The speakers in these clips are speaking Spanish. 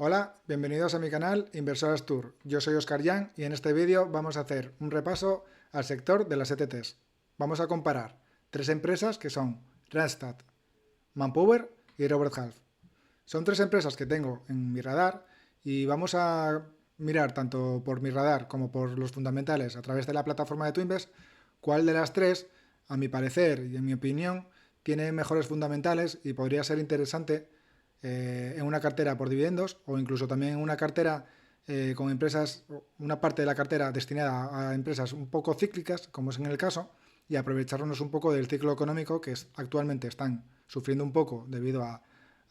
Hola, bienvenidos a mi canal Inversores Tour. Yo soy Oscar Yang y en este vídeo vamos a hacer un repaso al sector de las ETTs. Vamos a comparar tres empresas que son Randstad, Manpower y Robert Half. Son tres empresas que tengo en mi radar y vamos a mirar tanto por mi radar como por los fundamentales a través de la plataforma de Twinvest cuál de las tres, a mi parecer y en mi opinión, tiene mejores fundamentales y podría ser interesante en una cartera por dividendos o incluso también en una cartera con empresas, una parte de la cartera destinada a empresas un poco cíclicas, como es en el caso, y aprovecharnos un poco del ciclo económico que actualmente están sufriendo un poco debido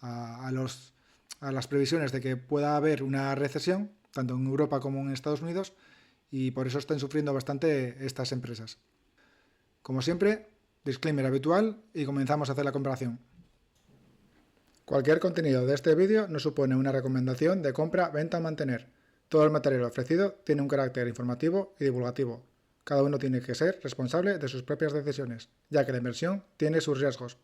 a las previsiones de que pueda haber una recesión, tanto en Europa como en Estados Unidos, y por eso están sufriendo bastante estas empresas. Como siempre, disclaimer habitual y comenzamos a hacer la comparación. Cualquier contenido de este vídeo no supone una recomendación de compra, venta o mantener. Todo el material ofrecido tiene un carácter informativo y divulgativo. Cada uno tiene que ser responsable de sus propias decisiones, ya que la inversión tiene sus riesgos.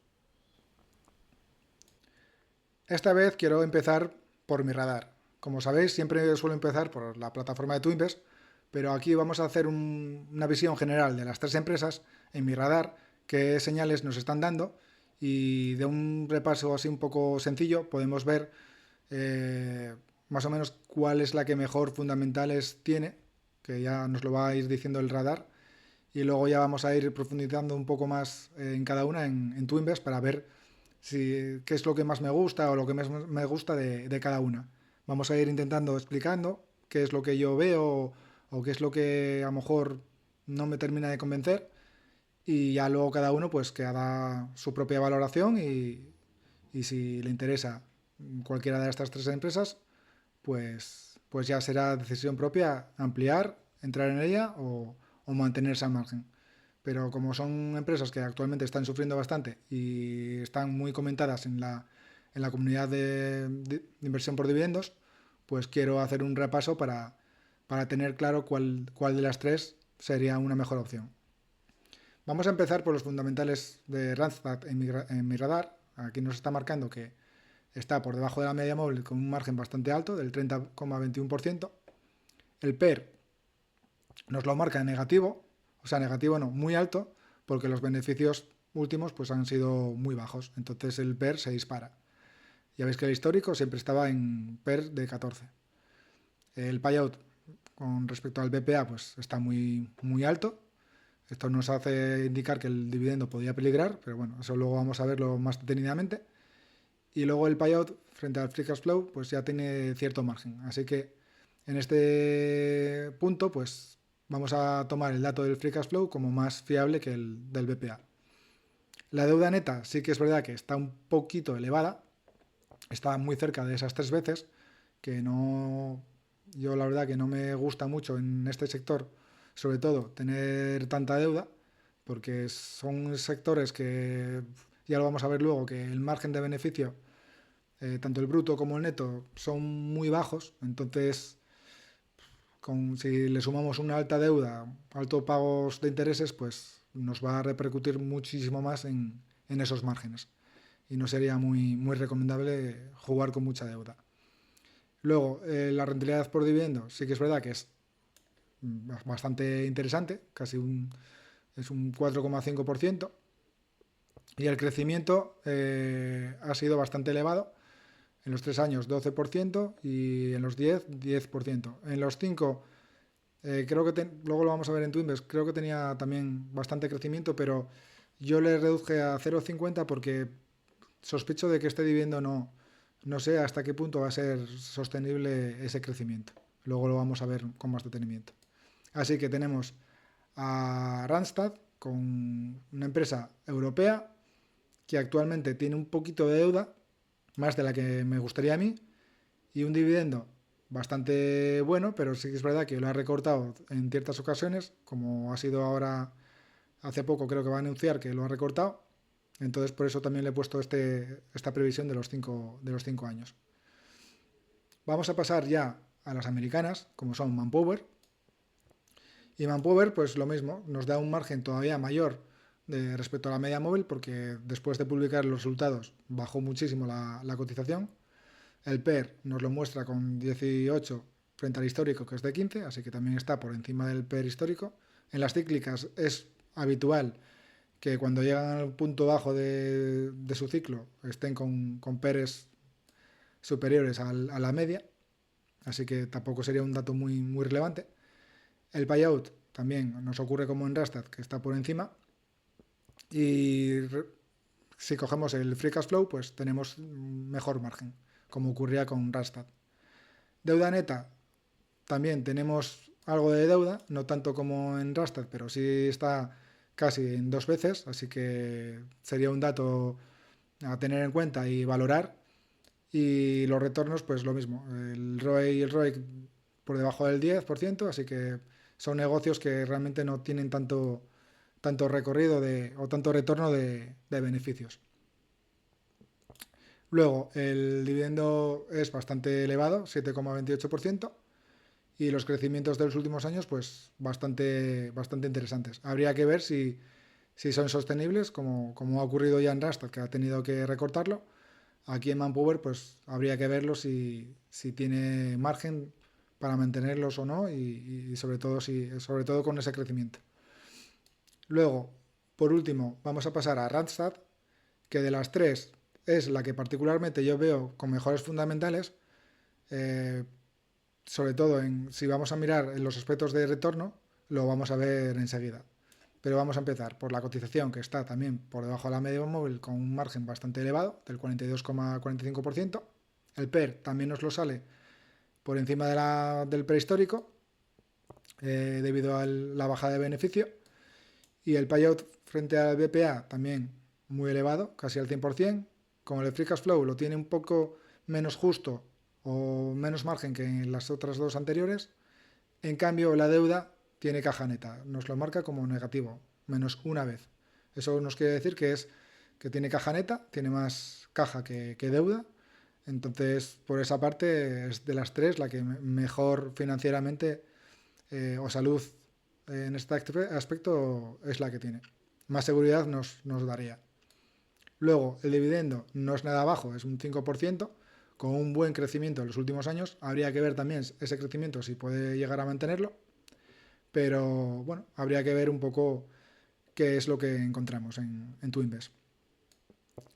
Esta vez quiero empezar por mi radar. Como sabéis, siempre suelo empezar por la plataforma de Twinvest, pero aquí vamos a hacer una visión general de las tres empresas en mi radar, qué señales nos están dando, y de un repaso así un poco sencillo podemos ver más o menos cuál es la que mejor fundamentales tiene, que ya nos lo va a ir diciendo el radar, y luego ya vamos a ir profundizando un poco más en cada una en Twinvest para ver qué es lo que más me gusta o lo que más me gusta de cada una. Vamos a ir intentando explicando qué es lo que yo veo o qué es lo que a lo mejor no me termina de convencer, y ya luego cada uno pues que haga su propia valoración y si le interesa cualquiera de estas tres empresas, pues ya será decisión propia ampliar, entrar en ella o mantenerse al margen. Pero como son empresas que actualmente están sufriendo bastante y están muy comentadas en la comunidad de inversión por dividendos, pues quiero hacer un repaso para tener claro cuál de las tres sería una mejor opción. Vamos a empezar por los fundamentales de Randstad en mi radar. Aquí nos está marcando que está por debajo de la media móvil con un margen bastante alto del 30,21%. El PER nos lo marca en negativo, o sea, negativo no, muy alto, porque los beneficios últimos pues han sido muy bajos, entonces el PER se dispara. Ya veis que el histórico siempre estaba en PER de 14. El payout con respecto al BPA pues está muy alto. Esto nos hace indicar que el dividendo podría peligrar, pero bueno, eso luego vamos a verlo más detenidamente. Y luego el payout frente al free cash flow pues ya tiene cierto margen. Así que en este punto pues vamos a tomar el dato del free cash flow como más fiable que el del BPA. La deuda neta sí que es verdad que está un poquito elevada, está muy cerca de esas 3 veces, que no, yo la verdad que no me gusta mucho en este sector, sobre todo tener tanta deuda, porque son sectores que, ya lo vamos a ver luego, que el margen de beneficio, tanto el bruto como el neto, son muy bajos, entonces si le sumamos una alta deuda, altos pagos de intereses, pues nos va a repercutir muchísimo más en esos márgenes. Y no sería muy recomendable jugar con mucha deuda. Luego, la rentabilidad por dividendo sí que es verdad que es bastante interesante, es un 4,5%. Y el crecimiento ha sido bastante elevado. En los 3 años 12% y en los 10%. En los 5, creo que luego lo vamos a ver en Twinvest, creo que tenía también bastante crecimiento, pero yo le reduje a 0,50 porque sospecho de que este dividendo no sé hasta qué punto va a ser sostenible ese crecimiento. Luego lo vamos a ver con más detenimiento. Así que tenemos a Randstad con una empresa europea que actualmente tiene un poquito de deuda, más de la que me gustaría a mí, y un dividendo bastante bueno, pero sí que es verdad que lo ha recortado en ciertas ocasiones, como ha sido ahora hace poco, creo que va a anunciar que lo ha recortado. Entonces por eso también le he puesto esta previsión de los 5 años. Vamos a pasar ya a las americanas, como son Manpower. Y Manpower, pues lo mismo, nos da un margen todavía mayor respecto a la media móvil, porque después de publicar los resultados bajó muchísimo la cotización. El PER nos lo muestra con 18 frente al histórico, que es de 15, así que también está por encima del PER histórico. En las cíclicas es habitual que cuando llegan al punto bajo de su ciclo estén con PERes superiores a la media, así que tampoco sería un dato muy relevante. El buyout también nos ocurre como en Rastad, que está por encima. Y si cogemos el free cash flow, pues tenemos mejor margen, como ocurría con Rastad. Deuda neta, también tenemos algo de deuda, no tanto como en Rastad, pero sí está casi en 2 veces, así que sería un dato a tener en cuenta y valorar. Y los retornos, pues lo mismo, el ROE y el ROIC por debajo del 10%, así que son negocios que realmente no tienen tanto recorrido o tanto retorno de beneficios. Luego, el dividendo es bastante elevado, 7,28%, y los crecimientos de los últimos años, pues bastante interesantes. Habría que ver si son sostenibles, como ha ocurrido ya en Rastad, que ha tenido que recortarlo. Aquí en Manpower, pues habría que verlo si tiene margen para mantenerlos o no, y sobre todo con ese crecimiento. Luego, por último, vamos a pasar a Randstad, que de las tres es la que particularmente yo veo con mejores fundamentales, eh, sobre todo si vamos a mirar en los aspectos de retorno, lo vamos a ver enseguida. Pero vamos a empezar por la cotización, que está también por debajo de la media móvil con un margen bastante elevado, del 42,45%. El PER también nos lo sale por encima del prehistórico, debido a la bajada de beneficio. Y el payout frente al BPA también muy elevado, casi al 100%. Como el free cash flow lo tiene un poco menos justo o menos margen que en las otras dos anteriores, en cambio la deuda tiene caja neta, nos lo marca como negativo, menos una vez. Eso nos quiere decir que tiene caja neta, tiene más caja que deuda. Entonces, por esa parte, es de las tres la que mejor financieramente o salud en este aspecto es la que tiene. Más seguridad nos daría. Luego, el dividendo no es nada bajo, es un 5%, con un buen crecimiento en los últimos años. Habría que ver también ese crecimiento si puede llegar a mantenerlo, pero bueno, habría que ver un poco qué es lo que encontramos en Twinbest.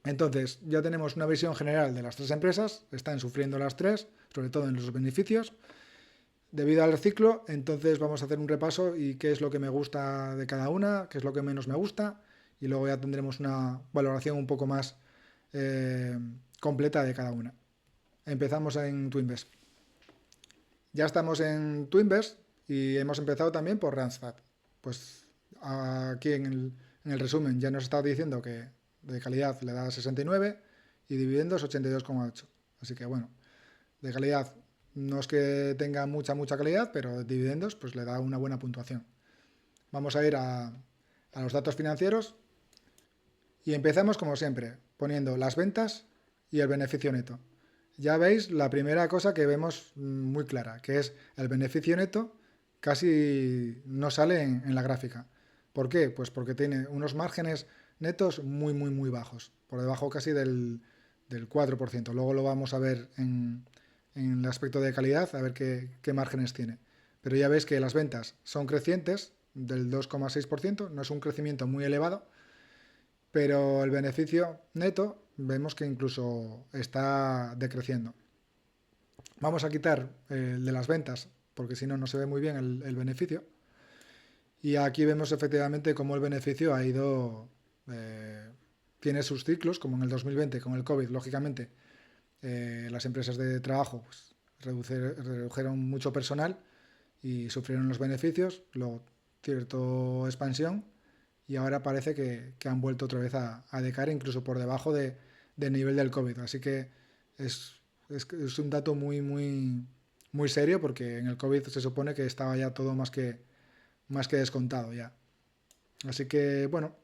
Entonces, ya tenemos una visión general de las tres empresas, están sufriendo las tres, sobre todo en los beneficios, debido al ciclo. Entonces vamos a hacer un repaso y qué es lo que me gusta de cada una, qué es lo que menos me gusta, y luego ya tendremos una valoración un poco más eh, completa de cada una. Empezamos en Twinbest. Ya estamos en Twinbest y hemos empezado también por Randstad. Pues aquí en el resumen ya nos está diciendo que de calidad le da 69 y dividendos 82,8. Así que bueno, de calidad no es que tenga mucha calidad, pero de dividendos pues le da una buena puntuación. Vamos a ir a los datos financieros y empezamos como siempre, poniendo las ventas y el beneficio neto. Ya veis la primera cosa que vemos muy clara, que es el beneficio neto casi no sale en la gráfica. ¿Por qué? Pues porque tiene unos márgenes netos muy bajos, por debajo casi del 4%. Luego lo vamos a ver en el aspecto de calidad, a ver qué márgenes tiene. Pero ya veis que las ventas son crecientes del 2,6%, no es un crecimiento muy elevado, pero el beneficio neto vemos que incluso está decreciendo. Vamos a quitar el de las ventas, porque si no, no se ve muy bien el beneficio. Y aquí vemos efectivamente cómo el beneficio ha ido, tiene sus ciclos, como en el 2020 con el COVID, lógicamente. Las empresas de trabajo pues, redujeron mucho personal y sufrieron los beneficios, luego cierta expansión, y ahora parece que han vuelto otra vez a decaer, incluso por debajo del nivel del COVID. Así que es un dato muy serio, porque en el COVID se supone que estaba ya todo más que descontado ya. Así que, bueno,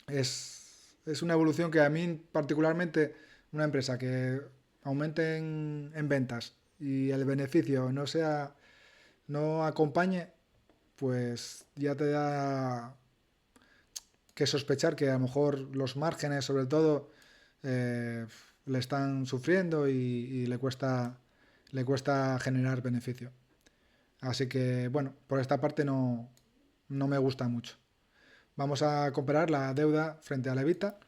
es una evolución que a mí particularmente, una empresa que aumente en ventas y el beneficio no acompañe, pues ya te da que sospechar que a lo mejor los márgenes, sobre todo, le están sufriendo y le cuesta generar beneficio. Así que, bueno, por esta parte no me gusta mucho. Vamos a comparar la deuda frente a la Evita.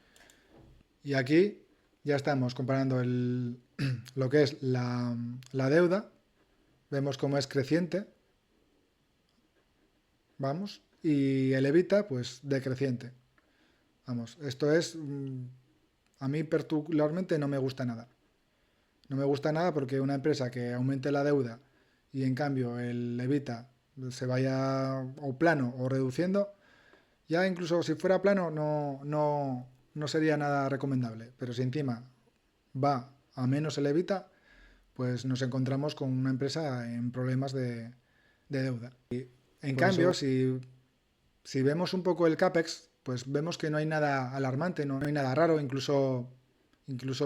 Y aquí ya estamos comparando lo que es la deuda. Vemos cómo es creciente. Vamos. Y el Evita, pues decreciente. Vamos, esto es... a mí particularmente no me gusta nada. No me gusta nada porque una empresa que aumente la deuda y en cambio el Evita se vaya o plano o reduciendo, ya incluso si fuera plano no sería nada recomendable. Pero si encima va a menos el Evita, pues nos encontramos con una empresa en problemas de deuda. Y en Por cambio, eso, si vemos un poco el CAPEX, pues vemos que no hay nada alarmante, no hay nada raro, incluso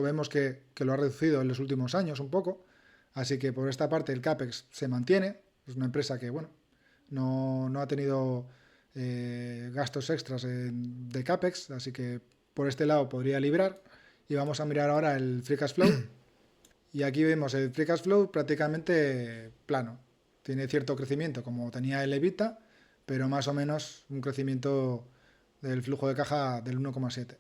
vemos que lo ha reducido en los últimos años un poco. Así que por esta parte el CAPEX se mantiene. Es una empresa que, bueno, no ha tenido gastos extras de CAPEX, así que por este lado podría librar. Y vamos a mirar ahora el Free Cash Flow. Y aquí vemos el Free Cash Flow prácticamente plano. Tiene cierto crecimiento como tenía el Evita, pero más o menos un crecimiento del flujo de caja del 1,7.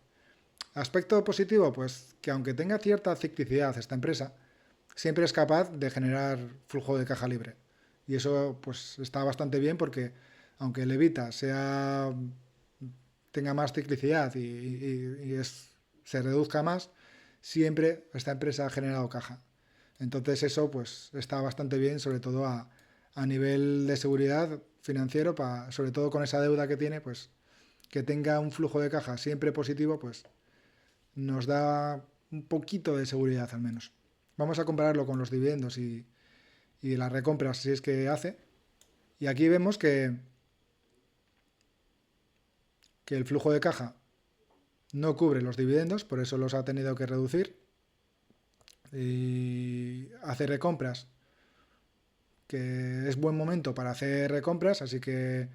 Aspecto positivo, pues que aunque tenga cierta ciclicidad esta empresa, siempre es capaz de generar flujo de caja libre. Y eso pues está bastante bien porque aunque el Evita tenga más ciclicidad se reduzca más, siempre esta empresa ha generado caja. Entonces eso pues está bastante bien, sobre todo a nivel de seguridad financiero, sobre todo con esa deuda que tiene, pues que tenga un flujo de caja siempre positivo, pues nos da un poquito de seguridad al menos. Vamos a compararlo con los dividendos y las recompras si es que hace. Y aquí vemos que el flujo de caja no cubre los dividendos, por eso los ha tenido que reducir. Y hace recompras, que es buen momento para hacer recompras, así que,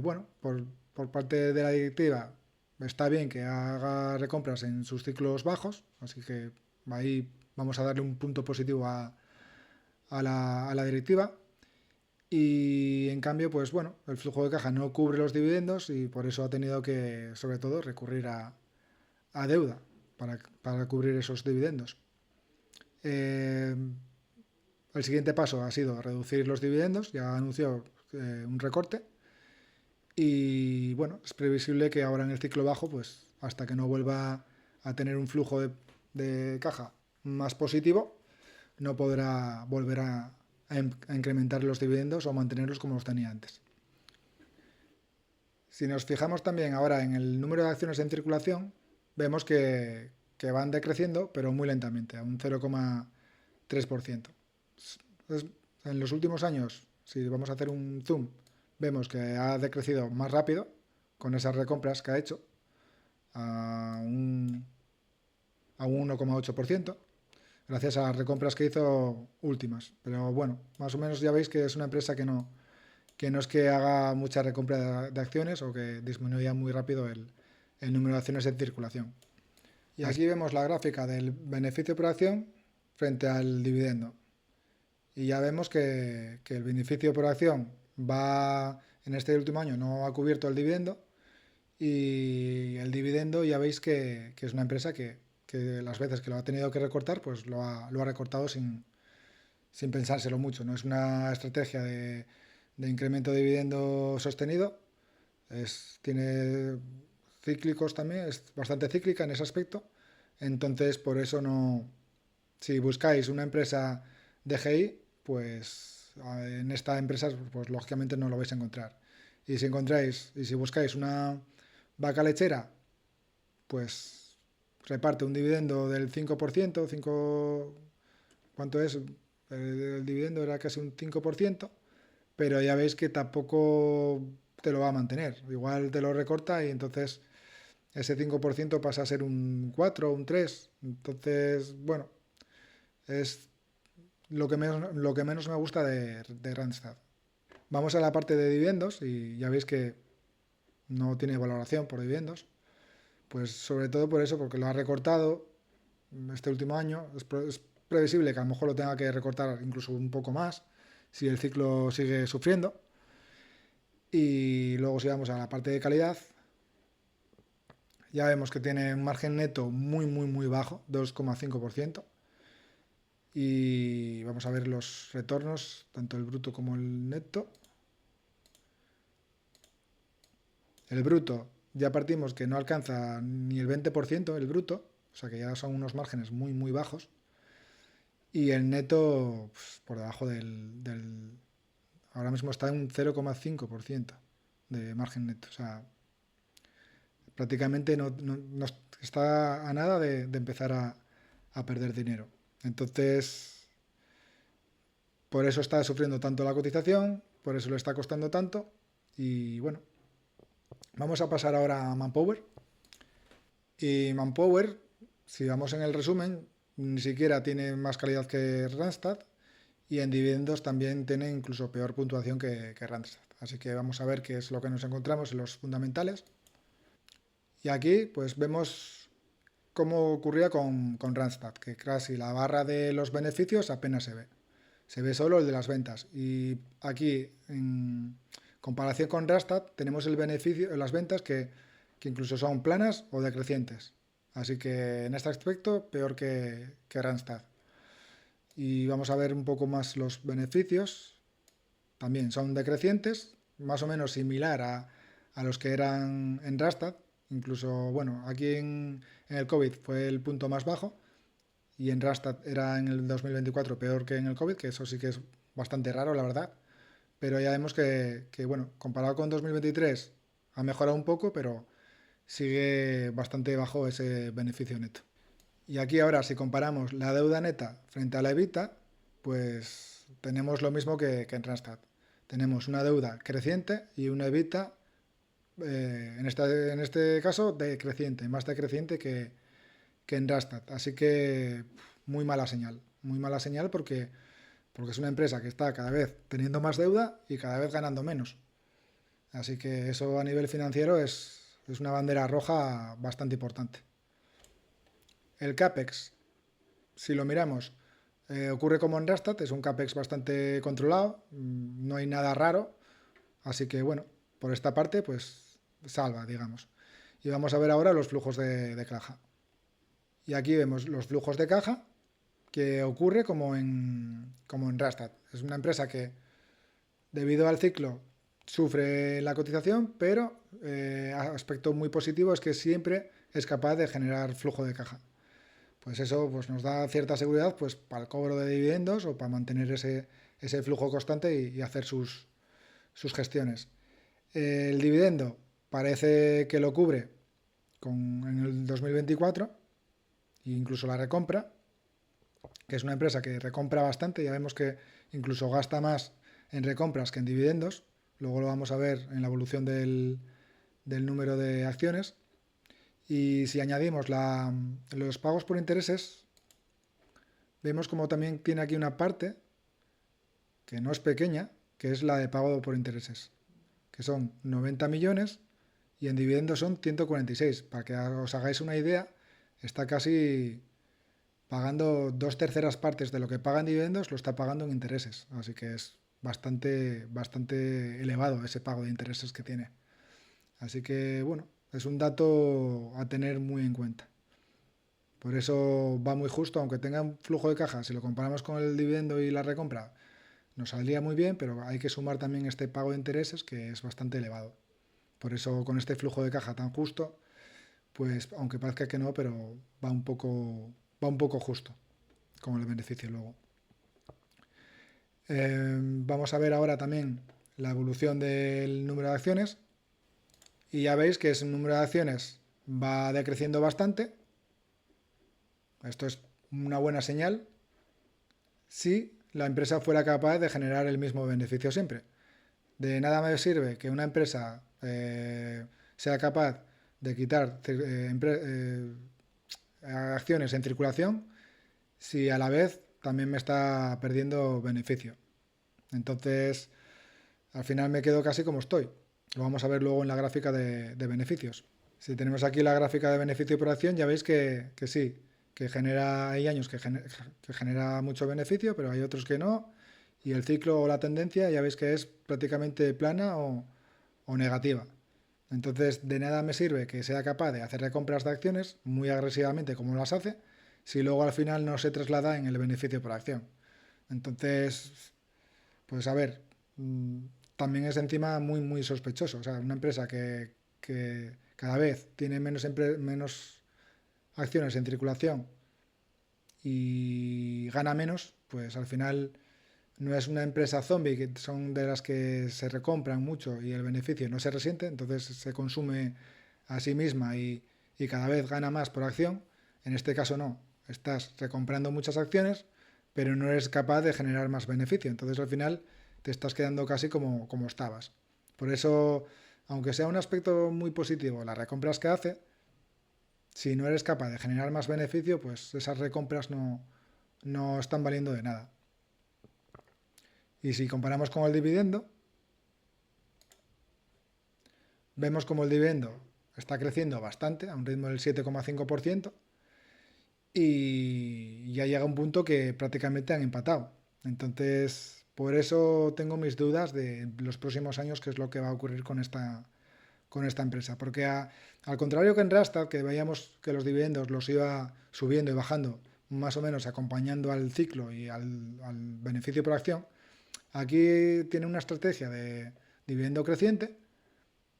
bueno, por parte de la directiva está bien que haga recompras en sus ciclos bajos, así que ahí vamos a darle un punto positivo a la directiva. Y en cambio, pues bueno, el flujo de caja no cubre los dividendos y por eso ha tenido que, sobre todo, recurrir a deuda para cubrir esos dividendos. Eh, el siguiente paso ha sido reducir los dividendos, ya anunció un recorte y bueno, es previsible que ahora en el ciclo bajo, pues hasta que no vuelva a tener un flujo de caja más positivo, no podrá volver a incrementar los dividendos o mantenerlos como los tenía antes. Si nos fijamos también ahora en el número de acciones en circulación, vemos que van decreciendo, pero muy lentamente, a un 0,3%. En los últimos años, si vamos a hacer un zoom, vemos que ha decrecido más rápido con esas recompras que ha hecho a un 1,8%, gracias a las recompras que hizo últimas. Pero bueno, más o menos ya veis que es una empresa que no es que haga mucha recompra de acciones o que disminuya muy rápido el número de acciones en circulación. Y aquí vemos la gráfica del beneficio por acción frente al dividendo. Y ya vemos que el beneficio por acción en este último año no ha cubierto el dividendo y el dividendo ya veis que es una empresa que las veces que lo ha tenido que recortar, pues lo ha recortado sin pensárselo mucho. No es una estrategia de incremento de dividendo sostenido, tiene cíclicos también, es bastante cíclica en ese aspecto. Entonces, por eso no. Si buscáis una empresa de GI, pues en esta empresa, pues lógicamente no lo vais a encontrar. Y si buscáis una vaca lechera, pues reparte un dividendo del 5%, ¿cuánto es? El dividendo era casi un 5%, pero ya veis que tampoco te lo va a mantener. Igual te lo recorta y entonces ese 5% pasa a ser un 4 o un 3. Entonces, bueno, es lo que menos me gusta de Randstad. Vamos a la parte de dividendos y ya veis que no tiene valoración por dividendos. Pues sobre todo por eso, porque lo ha recortado este último año. Es previsible que a lo mejor lo tenga que recortar incluso un poco más si el ciclo sigue sufriendo. Y luego si vamos a la parte de calidad, ya vemos que tiene un margen neto muy bajo, 2,5%. Y vamos a ver los retornos, tanto el bruto como el neto. El bruto, ya partimos que no alcanza ni el 20% el bruto, o sea que ya son unos márgenes muy bajos. Y el neto, pues, por debajo ahora mismo está en un 0,5% de margen neto. O sea, prácticamente no está a nada de empezar a perder dinero. Entonces, por eso está sufriendo tanto la cotización, por eso le está costando tanto. Y bueno, vamos a pasar ahora a Manpower. Y Manpower, si vamos en el resumen, ni siquiera tiene más calidad que Randstad. Y en dividendos también tiene incluso peor puntuación que Randstad. Así que vamos a ver qué es lo que nos encontramos en los fundamentales. Y aquí pues vemos cómo ocurría con Randstad, que casi la barra de los beneficios apenas se ve. Se ve solo el de las ventas. Y aquí, en comparación con Randstad, tenemos el beneficio de las ventas que incluso son planas o decrecientes. Así que en este aspecto, peor que Randstad. Y vamos a ver un poco más los beneficios. También son decrecientes, más o menos similar a los que eran en Randstad. Incluso, bueno, aquí en el COVID fue el punto más bajo y en Randstad era en el 2024 peor que en el COVID, que eso sí que es bastante raro, la verdad. Pero ya vemos que bueno, comparado con 2023 ha mejorado un poco, pero sigue bastante bajo ese beneficio neto. Y aquí ahora, si comparamos la deuda neta frente a la EBITDA, pues tenemos lo mismo que en Randstad. Tenemos una deuda creciente y una EBITDA, en este caso, decreciente, más decreciente que en Randstad. Así que muy mala señal porque es una empresa que está cada vez teniendo más deuda y cada vez ganando menos. Así que eso a nivel financiero es una bandera roja bastante importante. El CAPEX, si lo miramos, ocurre como en Randstad, es un CAPEX bastante controlado, no hay nada raro, así que bueno, por esta parte pues salva, digamos. Y vamos a ver ahora los flujos de caja. Y aquí vemos los flujos de caja que ocurre como en Randstad. Es una empresa que debido al ciclo sufre la cotización, pero aspecto muy positivo es que siempre es capaz de generar flujo de caja. Pues eso pues nos da cierta seguridad pues para el cobro de dividendos o para mantener ese flujo constante y hacer sus gestiones. El dividendo parece que lo cubre en el 2024 e incluso la recompra, que es una empresa que recompra bastante, ya vemos que incluso gasta más en recompras que en dividendos, luego lo vamos a ver en la evolución del número de acciones. Y si añadimos los pagos por intereses, vemos como también tiene aquí una parte que no es pequeña, que es la de pago por intereses, que son 90 millones y en dividendos son 146. Para que os hagáis una idea, está casi pagando 2/3 partes de lo que paga en dividendos, lo está pagando en intereses. Así que es bastante elevado ese pago de intereses que tiene. Así que bueno, es un dato a tener muy en cuenta. Por eso va muy justo, aunque tenga un flujo de caja, si lo comparamos con el dividendo y la recompra, nos saldría muy bien, pero hay que sumar también este pago de intereses que es bastante elevado. Por eso con este flujo de caja tan justo, pues aunque parezca que no, pero va un poco justo con el beneficio luego. Vamos a ver ahora también la evolución del número de acciones. Y ya veis que ese número de acciones va decreciendo bastante. Esto es una buena señal si la empresa fuera capaz de generar el mismo beneficio siempre. De nada me sirve que una empresa sea capaz de quitar acciones en circulación si a la vez también me está perdiendo beneficio. Entonces, al final me quedo casi como estoy. Lo vamos a ver luego en la gráfica de beneficios. Si tenemos aquí la gráfica de beneficio por acción, ya veis que sí, que genera, hay años que genera mucho beneficio, pero hay otros que no. Y el ciclo o la tendencia ya veis que es prácticamente plana o negativa. Entonces, de nada me sirve que sea capaz de hacer recompras de acciones muy agresivamente como las hace, si luego al final no se traslada en el beneficio por acción. Entonces, pues a ver, también es encima muy sospechoso. O sea, una empresa que cada vez tiene menos acciones en circulación y gana menos, pues al final no es una empresa zombie, que son de las que se recompran mucho y el beneficio no se resiente, entonces se consume a sí misma y cada vez gana más por acción. En este caso no, estás recomprando muchas acciones, pero no eres capaz de generar más beneficio, entonces al final te estás quedando casi como estabas. Por eso, aunque sea un aspecto muy positivo las recompras que hace, si no eres capaz de generar más beneficio, pues esas recompras no están valiendo de nada. Y si comparamos con el dividendo, vemos como el dividendo está creciendo bastante, a un ritmo del 7,5%, y ya llega un punto que prácticamente han empatado. Entonces, por eso tengo mis dudas de los próximos años, qué es lo que va a ocurrir con esta empresa. Porque al contrario que en Rastad, que veíamos que los dividendos los iba subiendo y bajando, más o menos acompañando al ciclo y al beneficio por acción, aquí tiene una estrategia de dividendo creciente,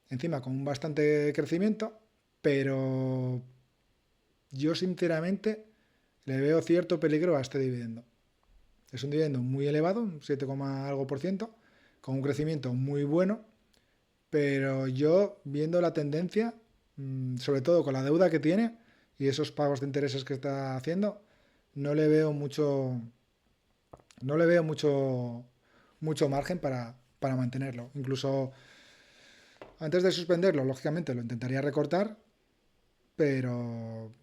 encima con un bastante crecimiento, pero yo sinceramente le veo cierto peligro a este dividendo. Es un dividendo muy elevado, un 7, algo por ciento, con un crecimiento muy bueno, pero yo viendo la tendencia, sobre todo con la deuda que tiene y esos pagos de intereses que está haciendo, no le veo mucho, no le veo mucho margen para mantenerlo. Incluso antes de suspenderlo, lógicamente lo intentaría recortar, pero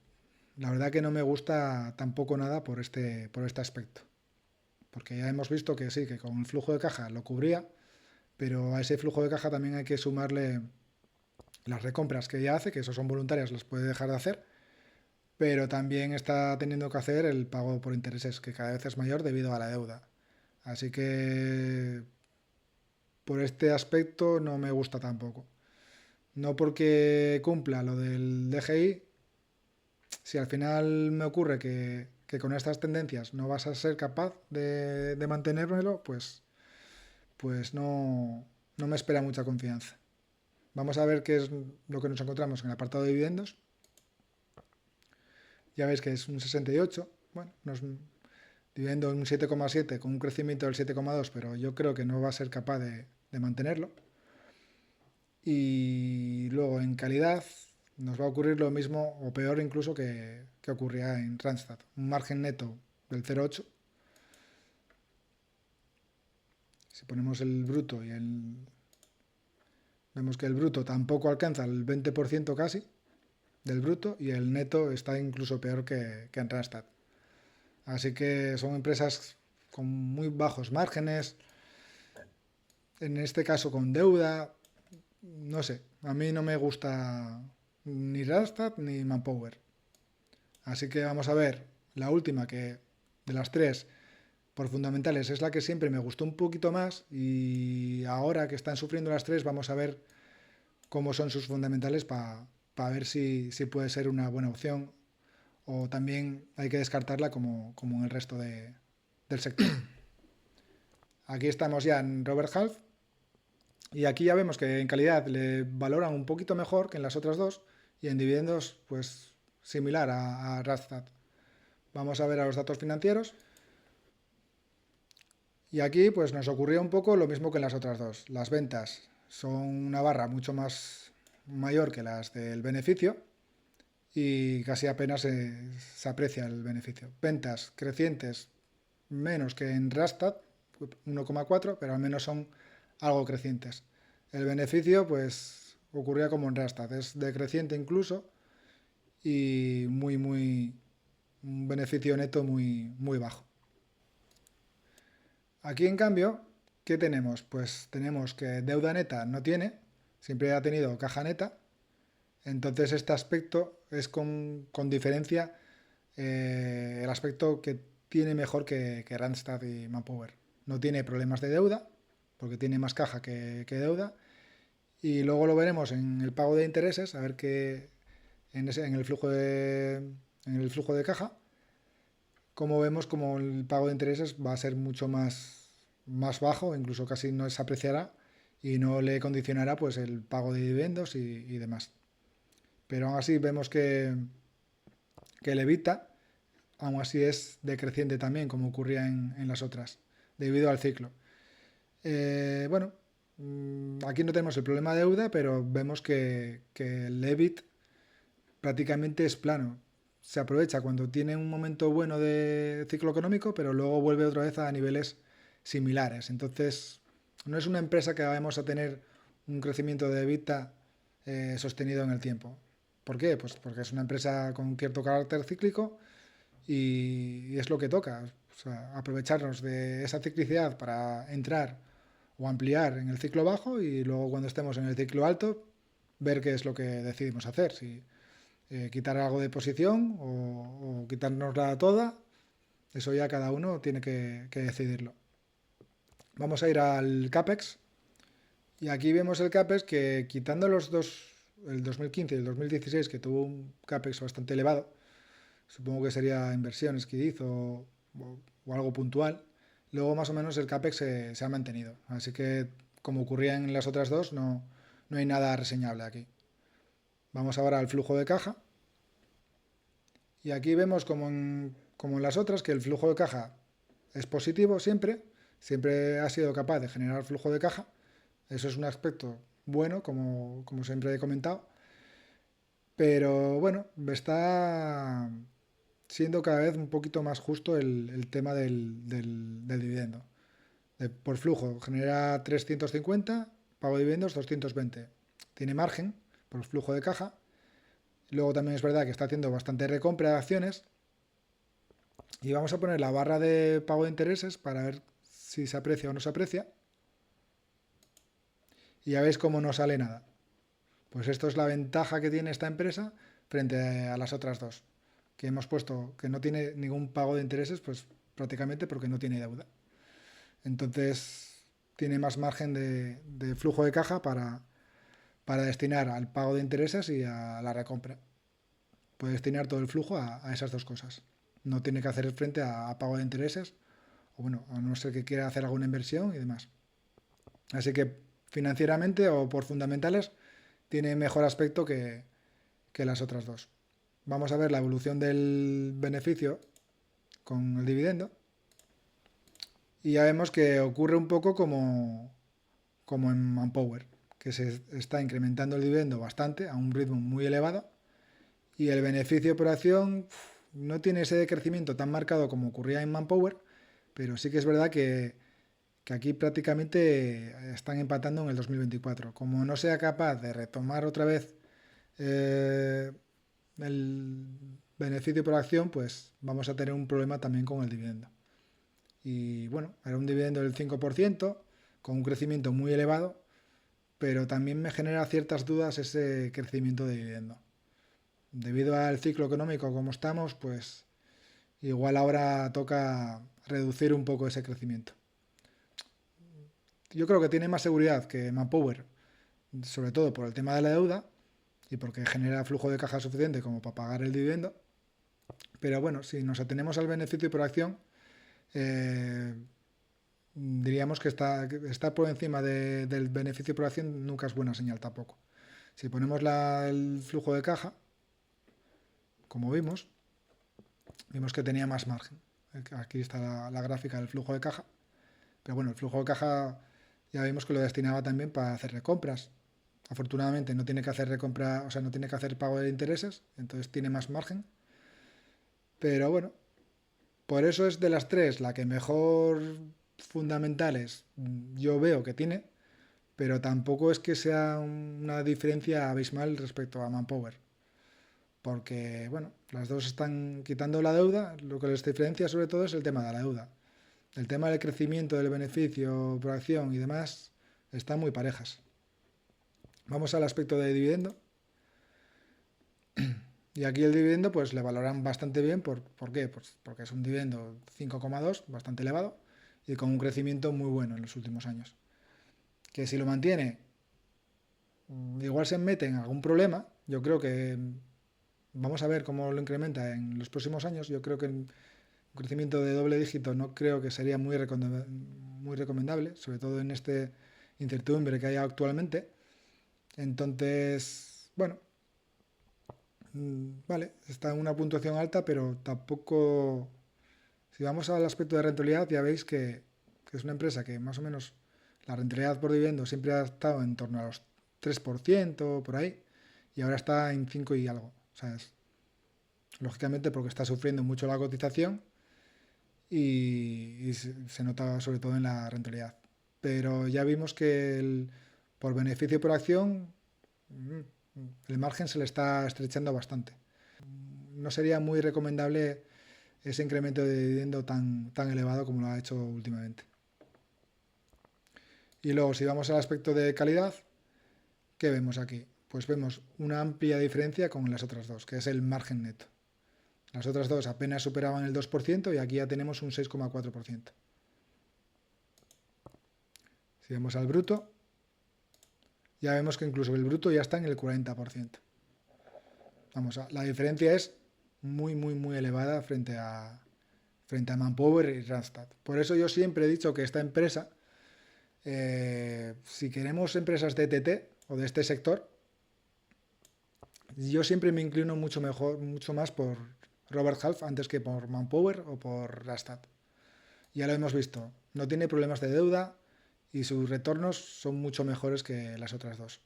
la verdad que no me gusta tampoco nada por este aspecto. Porque ya hemos visto que sí, que con el flujo de caja lo cubría, pero a ese flujo de caja también hay que sumarle las recompras que ella hace, que eso son voluntarias, las puede dejar de hacer, pero también está teniendo que hacer el pago por intereses, que cada vez es mayor debido a la deuda. Así que por este aspecto no me gusta tampoco. No porque cumpla lo del DGI, si al final me ocurre que con estas tendencias no vas a ser capaz de mantenérmelo, pues no me espera mucha confianza. Vamos a ver qué es lo que nos encontramos en el apartado de dividendos. Ya veis que es un 68. Bueno, nos dividendo un 7,7 con un crecimiento del 7,2, pero yo creo que no va a ser capaz de mantenerlo. Y luego en calidad nos va a ocurrir lo mismo o peor incluso que ocurría en Randstad. Un margen neto del 0,8. Si ponemos el bruto vemos que el bruto tampoco alcanza el 20% casi del bruto y el neto está incluso peor que en Randstad. Así que son empresas con muy bajos márgenes, en este caso con deuda. No sé, a mí no me gusta ni Randstad ni Manpower. Así que vamos a ver la última, que de las tres por fundamentales es la que siempre me gustó un poquito más, y ahora que están sufriendo las tres vamos a ver cómo son sus fundamentales para ver si puede ser una buena opción, o también hay que descartarla como en el resto del sector. Aquí estamos ya en Robert Half y aquí ya vemos que en calidad le valoran un poquito mejor que en las otras dos, y en dividendos pues similar a Randstad. Vamos a ver a los datos financieros. Y aquí pues nos ocurrió un poco lo mismo que en las otras dos. Las ventas son una barra mucho más mayor que las del beneficio y casi apenas se aprecia el beneficio. Ventas crecientes menos que en Randstad, 1,4, pero al menos son algo crecientes. El beneficio pues ocurría como en Randstad, es decreciente incluso, y un beneficio neto muy bajo. Aquí, en cambio, ¿qué tenemos? Pues tenemos que deuda neta no tiene, siempre ha tenido caja neta, entonces este aspecto es con diferencia el aspecto que tiene mejor que Randstad y Manpower. No tiene problemas de deuda, porque tiene más caja que deuda. Y luego lo veremos en el pago de intereses, a ver qué en el flujo de caja. Como vemos, como el pago de intereses va a ser mucho más bajo, incluso casi no se apreciará y no le condicionará pues el pago de dividendos y demás. Pero aún así vemos que el evita, aún así es decreciente también, como ocurría en las otras, debido al ciclo. Bueno, aquí no tenemos el problema de deuda, pero vemos que el EBIT prácticamente es plano. Se aprovecha cuando tiene un momento bueno de ciclo económico, pero luego vuelve otra vez a niveles similares. Entonces, no es una empresa que vamos a tener un crecimiento de EBITDA sostenido en el tiempo. ¿Por qué? Pues porque es una empresa con cierto carácter cíclico y es lo que toca. O sea, aprovecharnos de esa ciclicidad para entrar o ampliar en el ciclo bajo y luego cuando estemos en el ciclo alto ver qué es lo que decidimos hacer. Si quitar algo de posición o quitárnosla toda, eso ya cada uno tiene que decidirlo. Vamos a ir al CAPEX y aquí vemos el CAPEX que quitando los dos, el 2015 y el 2016 que tuvo un CAPEX bastante elevado, supongo que sería inversiones que hizo o algo puntual, luego más o menos el CAPEX se ha mantenido. Así que como ocurría en las otras dos, no hay nada reseñable aquí. Vamos ahora al flujo de caja. Y aquí vemos como en las otras que el flujo de caja es positivo siempre ha sido capaz de generar flujo de caja. Eso es un aspecto bueno, como siempre he comentado. Pero bueno, está siendo cada vez un poquito más justo el tema del dividendo. Por flujo genera 350, pago de dividendos 220. Tiene margen por flujo de caja. Luego también es verdad que está haciendo bastante recompra de acciones. Y vamos a poner la barra de pago de intereses para ver si se aprecia o no se aprecia. Y ya veis cómo no sale nada. Pues esto es la ventaja que tiene esta empresa frente a las otras dos. Que hemos puesto que no tiene ningún pago de intereses, pues prácticamente porque no tiene deuda. Entonces tiene más margen de flujo de caja para destinar al pago de intereses y a la recompra. Puede destinar todo el flujo a esas dos cosas. No tiene que hacer frente a pago de intereses, o bueno, a no ser que quiera hacer alguna inversión y demás. Así que financieramente o por fundamentales tiene mejor aspecto que las otras dos. Vamos a ver la evolución del beneficio con el dividendo. Y ya vemos que ocurre un poco como en Manpower, que se está incrementando el dividendo bastante, a un ritmo muy elevado, y el beneficio por acción no tiene ese crecimiento tan marcado como ocurría en Manpower, pero sí que es verdad que aquí prácticamente están empatando en el 2024. Como no sea capaz de retomar otra vez eh, el beneficio por acción, pues vamos a tener un problema también con el dividendo. Y bueno, era un dividendo del 5%, con un crecimiento muy elevado, pero también me genera ciertas dudas ese crecimiento de dividendo. Debido al ciclo económico como estamos, pues igual ahora toca reducir un poco ese crecimiento. Yo creo que tiene más seguridad que Manpower, sobre todo por el tema de la deuda y porque genera flujo de caja suficiente como para pagar el dividendo. Pero bueno, si nos atenemos al beneficio por acción, eh, diríamos que está por encima del beneficio por acción nunca es buena señal tampoco. Si ponemos el flujo de caja, como vimos que tenía más margen. Aquí está la gráfica del flujo de caja. Pero bueno, el flujo de caja ya vimos que lo destinaba también para hacer recompras. Afortunadamente no tiene que hacer recompra, o sea, no tiene que hacer pago de intereses, entonces tiene más margen. Pero bueno, por eso es de las tres la que mejor fundamentales yo veo que tiene, pero tampoco es que sea una diferencia abismal respecto a Manpower. Porque, bueno, las dos están quitando la deuda, lo que les diferencia sobre todo es el tema de la deuda. El tema del crecimiento, del beneficio por acción y demás están muy parejas. Vamos al aspecto de dividendo. Y aquí el dividendo pues le valoran bastante bien. ¿Por qué? Pues porque es un dividendo 5,2, bastante elevado, y con un crecimiento muy bueno en los últimos años. Que si lo mantiene, igual se mete en algún problema. Yo creo que vamos a ver cómo lo incrementa en los próximos años. Yo creo que un crecimiento de doble dígito no creo que sería muy recomendable, sobre todo en este incertidumbre que hay actualmente. Entonces, bueno, vale, está en una puntuación alta, pero tampoco, si vamos al aspecto de rentabilidad, ya veis que es una empresa que más o menos la rentabilidad por dividendo siempre ha estado en torno a los 3% por ahí, y ahora está en 5 y algo. O sea, lógicamente porque está sufriendo mucho la cotización y se nota sobre todo en la rentabilidad. Pero ya vimos que por beneficio por acción, mm, el margen se le está estrechando bastante. No sería muy recomendable ese incremento de dividendo tan elevado como lo ha hecho últimamente. Y luego, si vamos al aspecto de calidad, ¿qué vemos aquí? Pues vemos una amplia diferencia con las otras dos, que es el margen neto. Las otras dos apenas superaban el 2% y aquí ya tenemos un 6,4%. Si vemos al bruto, ya vemos que incluso el bruto ya está en el 40%. Vamos, la diferencia es muy elevada frente a Manpower y Randstad. Por eso yo siempre he dicho que esta empresa, si queremos empresas de TT o de este sector, yo siempre me inclino mucho más por Robert Half antes que por Manpower o por Randstad. Ya lo hemos visto, no tiene problemas de deuda y sus retornos son mucho mejores que las otras dos.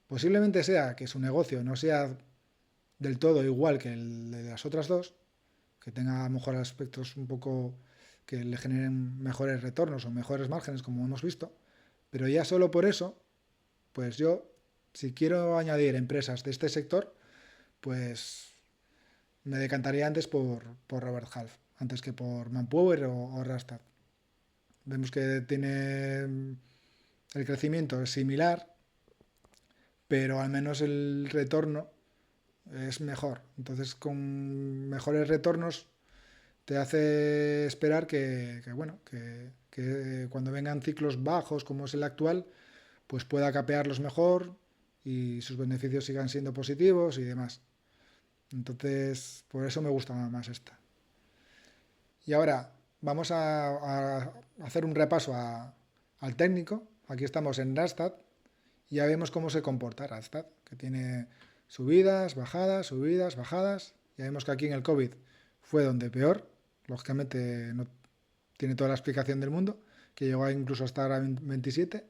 Posiblemente sea que su negocio no sea del todo igual que el de las otras dos, que tenga a lo mejor aspectos un poco que le generen mejores retornos o mejores márgenes, como hemos visto, pero ya solo por eso, pues yo, si quiero añadir empresas de este sector, pues me decantaría antes por Robert Half, antes que por Manpower o Randstad. Vemos que tiene el crecimiento es similar, pero al menos el retorno es mejor. Entonces, con mejores retornos te hace esperar bueno, que cuando vengan ciclos bajos como es el actual, pues pueda capearlos mejor y sus beneficios sigan siendo positivos y demás. Entonces, por eso me gusta más esta. Y ahora vamos a hacer un repaso al técnico. Aquí estamos en Randstad y ya vemos cómo se comporta Randstad, que tiene subidas, bajadas. Ya vemos que aquí en el COVID fue donde peor. Lógicamente no tiene toda la explicación del mundo, que llegó incluso a estar a 27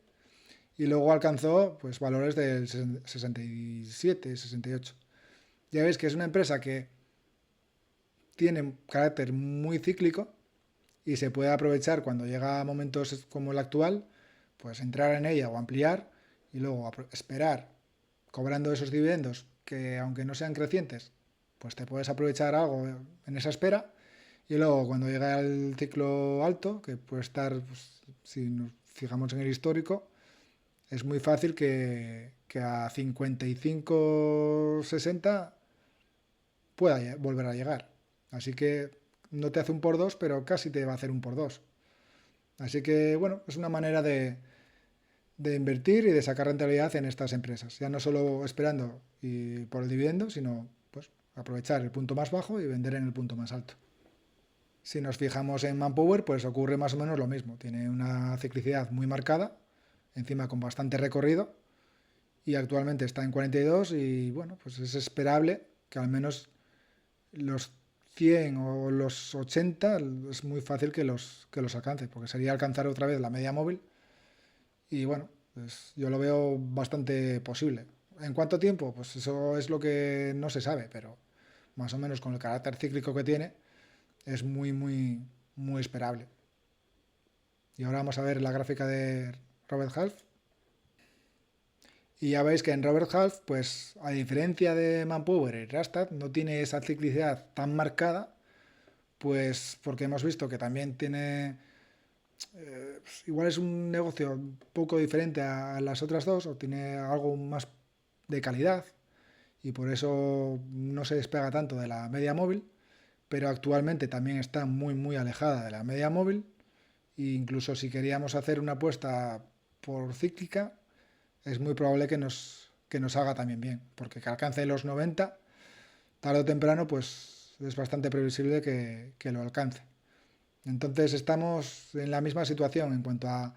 y luego alcanzó pues valores del 67, 68. Ya veis que es una empresa que tiene un carácter muy cíclico y se puede aprovechar cuando llega a momentos como el actual, pues entrar en ella o ampliar y luego esperar cobrando esos dividendos que aunque no sean crecientes, pues te puedes aprovechar algo en esa espera y luego cuando llega el ciclo alto, que puede estar, pues, si nos fijamos en el histórico, es muy fácil que a 55, 60 pueda volver a llegar. Así que no te hace un por dos, pero casi te va a hacer un por dos. Así que, bueno, es una manera de invertir y de sacar rentabilidad en estas empresas. Ya no solo esperando y por el dividendo, sino pues aprovechar el punto más bajo y vender en el punto más alto. Si nos fijamos en Manpower, pues ocurre más o menos lo mismo. Tiene una ciclicidad muy marcada, encima con bastante recorrido, y actualmente está en 42 y bueno, pues es esperable que al menos los 100 o los 80 es muy fácil que los alcance, porque sería alcanzar otra vez la media móvil y bueno, pues yo lo veo bastante posible. ¿En cuánto tiempo? Pues eso es lo que no se sabe, pero más o menos con el carácter cíclico que tiene es muy esperable. Y ahora vamos a ver la gráfica de Robert Half. Y ya veis que en Robert Half, pues a diferencia de Manpower y Randstad, no tiene esa ciclicidad tan marcada, pues porque hemos visto que también tiene, pues, igual es un negocio un poco diferente a las otras dos, o tiene algo más de calidad, y por eso no se despega tanto de la media móvil, pero actualmente también está muy alejada de la media móvil, e incluso si queríamos hacer una apuesta por cíclica, es muy probable que nos haga también bien, porque que alcance los 90, tarde o temprano, pues es bastante previsible que lo alcance. Entonces estamos en la misma situación en cuanto a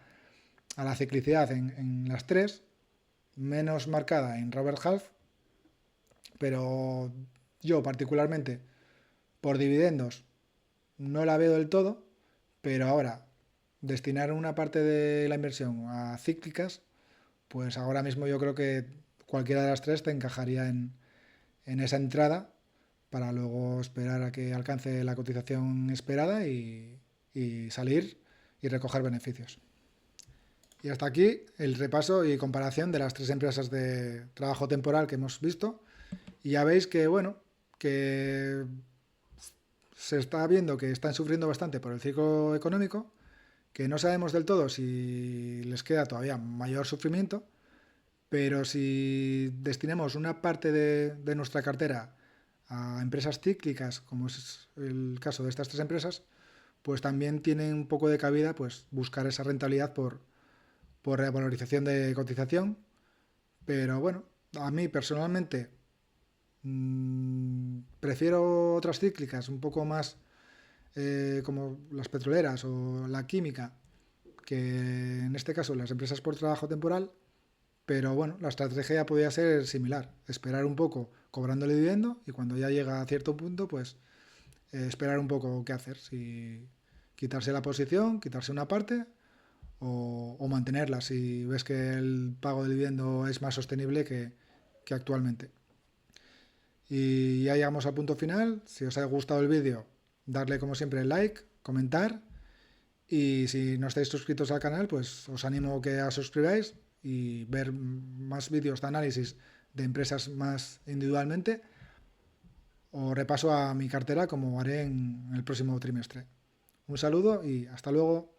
la ciclicidad en las tres, menos marcada en Robert Half, pero yo particularmente por dividendos no la veo del todo, pero ahora destinar una parte de la inversión a cíclicas, pues ahora mismo yo creo que cualquiera de las tres te encajaría en esa entrada para luego esperar a que alcance la cotización esperada y salir y recoger beneficios. Y hasta aquí el repaso y comparación de las tres empresas de trabajo temporal que hemos visto. Y ya veis que, bueno, que se está viendo que están sufriendo bastante por el ciclo económico, que no sabemos del todo si les queda todavía mayor sufrimiento, pero si destinamos una parte de nuestra cartera a empresas cíclicas, como es el caso de estas tres empresas, pues también tienen un poco de cabida pues buscar esa rentabilidad por revalorización de cotización. Pero bueno, a mí personalmente prefiero otras cíclicas un poco más como las petroleras o la química, que en este caso las empresas por trabajo temporal. Pero bueno, la estrategia podría ser similar, esperar un poco cobrando el dividendo y cuando ya llega a cierto punto, pues esperar un poco qué hacer, si quitarse la posición, quitarse una parte o mantenerla si ves que el pago del dividendo es más sostenible que actualmente. Y ya llegamos al punto final. Si os ha gustado el vídeo, darle como siempre like, comentar. Y si no estáis suscritos al canal, pues os animo a que os suscribáis y ver más vídeos de análisis de empresas más individualmente. O repaso a mi cartera como haré en el próximo trimestre. Un saludo y hasta luego.